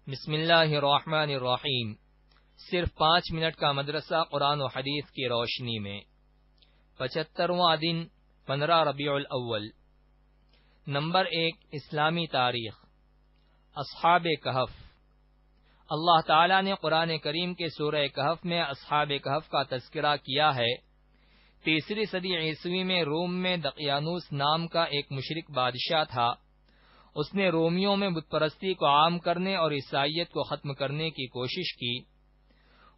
بسم اللہ الرحمن الرحیم۔ صرف 5 منٹ کا مدرسہ قرآن و حدیث کی روشنی میں 75واں دن 15 ربیع الاول۔ نمبر 1، اسلامی تاریخ۔ اصحاب کہف۔ اللہ تعالی نے قرآن کریم کے سورہ کہف میں اصحاب کہف کا تذکرہ کیا ہے۔ 3 صدی عیسوی میں روم میں دقیانوس نام کا ایک مشرک بادشاہ تھا۔ اس نے رومیوں میں بت پرستی کو عام کرنے اور عیسائیت کو ختم کرنے کی کوشش کی۔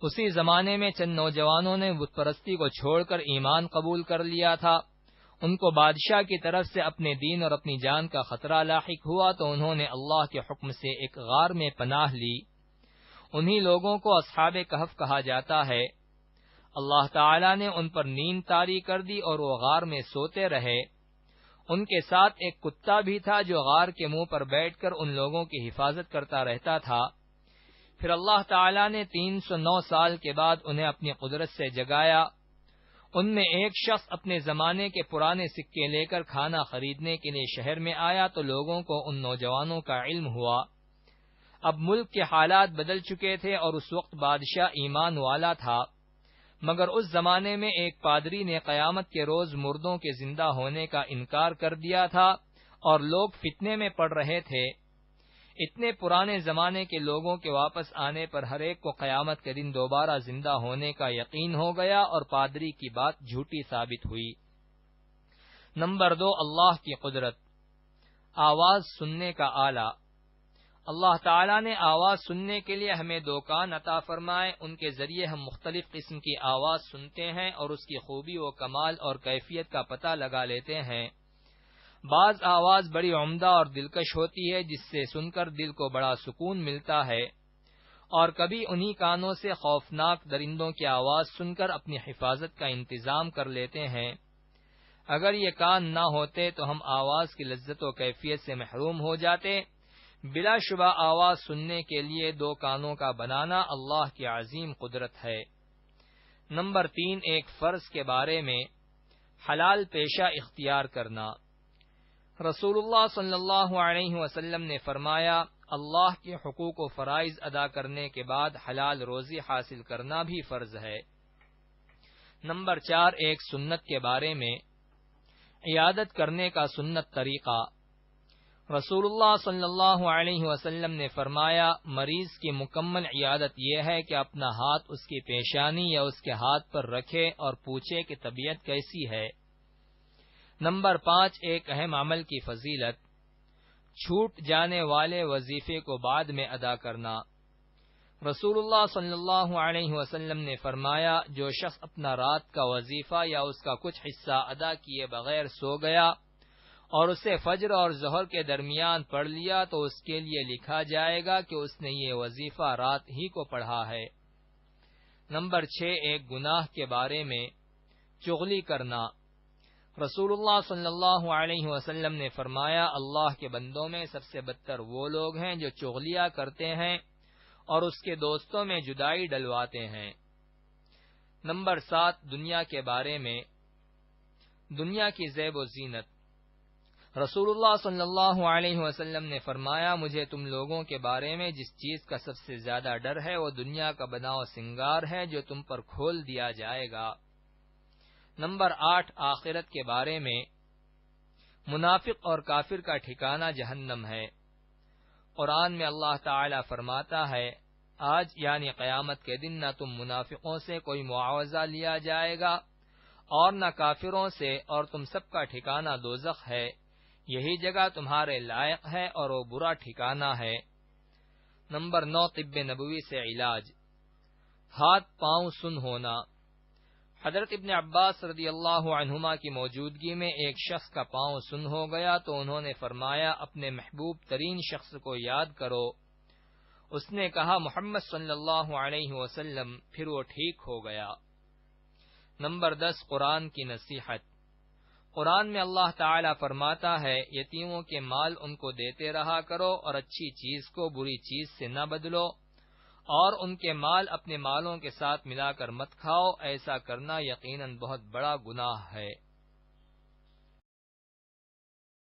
اسی زمانے میں چند نوجوانوں نے بت پرستی کو چھوڑ کر ایمان قبول کر لیا تھا۔ ان کو بادشاہ کی طرف سے اپنے دین اور اپنی جان کا خطرہ لاحق ہوا تو انہوں نے اللہ کے حکم سے ایک غار میں پناہ لی۔ انہی لوگوں کو اصحاب کہف کہا جاتا ہے۔ اللہ تعالی نے ان پر نیند طاری کر دی اور وہ غار میں سوتے رہے۔ ان کے ساتھ ایک کتا بھی تھا جو غار کے منہ پر بیٹھ کر ان لوگوں کی حفاظت کرتا رہتا تھا۔ پھر اللہ تعالی نے 309 سال کے بعد انہیں اپنی قدرت سے جگایا۔ ان میں ایک شخص اپنے زمانے کے پرانے سکے لے کر کھانا خریدنے کے لیے شہر میں آیا تو لوگوں کو ان نوجوانوں کا علم ہوا۔ اب ملک کے حالات بدل چکے تھے اور اس وقت بادشاہ ایمان والا تھا، مگر اس زمانے میں ایک پادری نے قیامت کے روز مردوں کے زندہ ہونے کا انکار کر دیا تھا اور لوگ فتنے میں پڑ رہے تھے۔ اتنے پرانے زمانے کے لوگوں کے واپس آنے پر ہر ایک کو قیامت کے دن دوبارہ زندہ ہونے کا یقین ہو گیا اور پادری کی بات جھوٹی ثابت ہوئی۔ نمبر 2، اللہ کی قدرت۔ آواز سننے کا آلہ۔ اللہ تعالیٰ نے آواز سننے کے لیے ہمیں 2 کان عطا فرمائے۔ ان کے ذریعے ہم مختلف قسم کی آواز سنتے ہیں اور اس کی خوبی و کمال اور کیفیت کا پتہ لگا لیتے ہیں۔ بعض آواز بڑی عمدہ اور دلکش ہوتی ہے جس سے سن کر دل کو بڑا سکون ملتا ہے، اور کبھی انہی کانوں سے خوفناک درندوں کی آواز سن کر اپنی حفاظت کا انتظام کر لیتے ہیں۔ اگر یہ کان نہ ہوتے تو ہم آواز کی لذت و کیفیت سے محروم ہو جاتے۔ بلا شبہ آواز سننے کے لیے 2 کانوں کا بنانا اللہ کی عظیم قدرت ہے۔ نمبر 3، ایک فرض کے بارے میں، حلال پیشہ اختیار کرنا۔ رسول اللہ صلی اللہ علیہ وسلم نے فرمایا، اللہ کے حقوق و فرائض ادا کرنے کے بعد حلال روزی حاصل کرنا بھی فرض ہے۔ نمبر 4، ایک سنت کے بارے میں، عیادت کرنے کا سنت طریقہ۔ رسول اللہ صلی اللہ علیہ وسلم نے فرمایا، مریض کی مکمل عیادت یہ ہے کہ اپنا ہاتھ اس کی پیشانی یا اس کے ہاتھ پر رکھے اور پوچھے کہ طبیعت کیسی ہے۔ نمبر 5، ایک اہم عمل کی فضیلت، چھوٹ جانے والے وظیفے کو بعد میں ادا کرنا۔ رسول اللہ صلی اللہ علیہ وسلم نے فرمایا، جو شخص اپنا رات کا وظیفہ یا اس کا کچھ حصہ ادا کیے بغیر سو گیا اور اسے فجر اور ظہر کے درمیان پڑھ لیا تو اس کے لیے لکھا جائے گا کہ اس نے یہ وظیفہ رات ہی کو پڑھا ہے۔ نمبر 6، ایک گناہ کے بارے میں، چغلی کرنا۔ رسول اللہ صلی اللہ علیہ وسلم نے فرمایا، اللہ کے بندوں میں سب سے بدتر وہ لوگ ہیں جو چغلیاں کرتے ہیں اور اس کے دوستوں میں جدائی ڈلواتے ہیں۔ نمبر 7، دنیا کے بارے میں، دنیا کی زیب و زینت۔ رسول اللہ صلی اللہ علیہ وسلم نے فرمایا، مجھے تم لوگوں کے بارے میں جس چیز کا سب سے زیادہ ڈر ہے وہ دنیا کا بناؤ سنگار ہے جو تم پر کھول دیا جائے گا۔ نمبر 8، آخرت کے بارے میں، منافق اور کافر کا ٹھکانہ جہنم ہے۔ قرآن میں اللہ تعالی فرماتا ہے، آج یعنی قیامت کے دن نہ تم منافقوں سے کوئی معاوضہ لیا جائے گا اور نہ کافروں سے، اور تم سب کا ٹھکانہ دوزخ ہے، یہی جگہ تمہارے لائق ہے اور وہ برا ٹھکانہ ہے۔ نمبر 9، طب نبوی سے علاج، ہاتھ پاؤں سن ہونا۔ حضرت ابن عباس رضی اللہ عنہما کی موجودگی میں ایک شخص کا پاؤں سن ہو گیا تو انہوں نے فرمایا، اپنے محبوب ترین شخص کو یاد کرو۔ اس نے کہا، محمد صلی اللہ علیہ وسلم، پھر وہ ٹھیک ہو گیا۔ نمبر 10، قرآن کی نصیحت۔ قرآن میں اللہ تعالی فرماتا ہے، یتیموں کے مال ان کو دیتے رہا کرو اور اچھی چیز کو بری چیز سے نہ بدلو، اور ان کے مال اپنے مالوں کے ساتھ ملا کر مت کھاؤ، ایسا کرنا یقیناً بہت بڑا گناہ ہے۔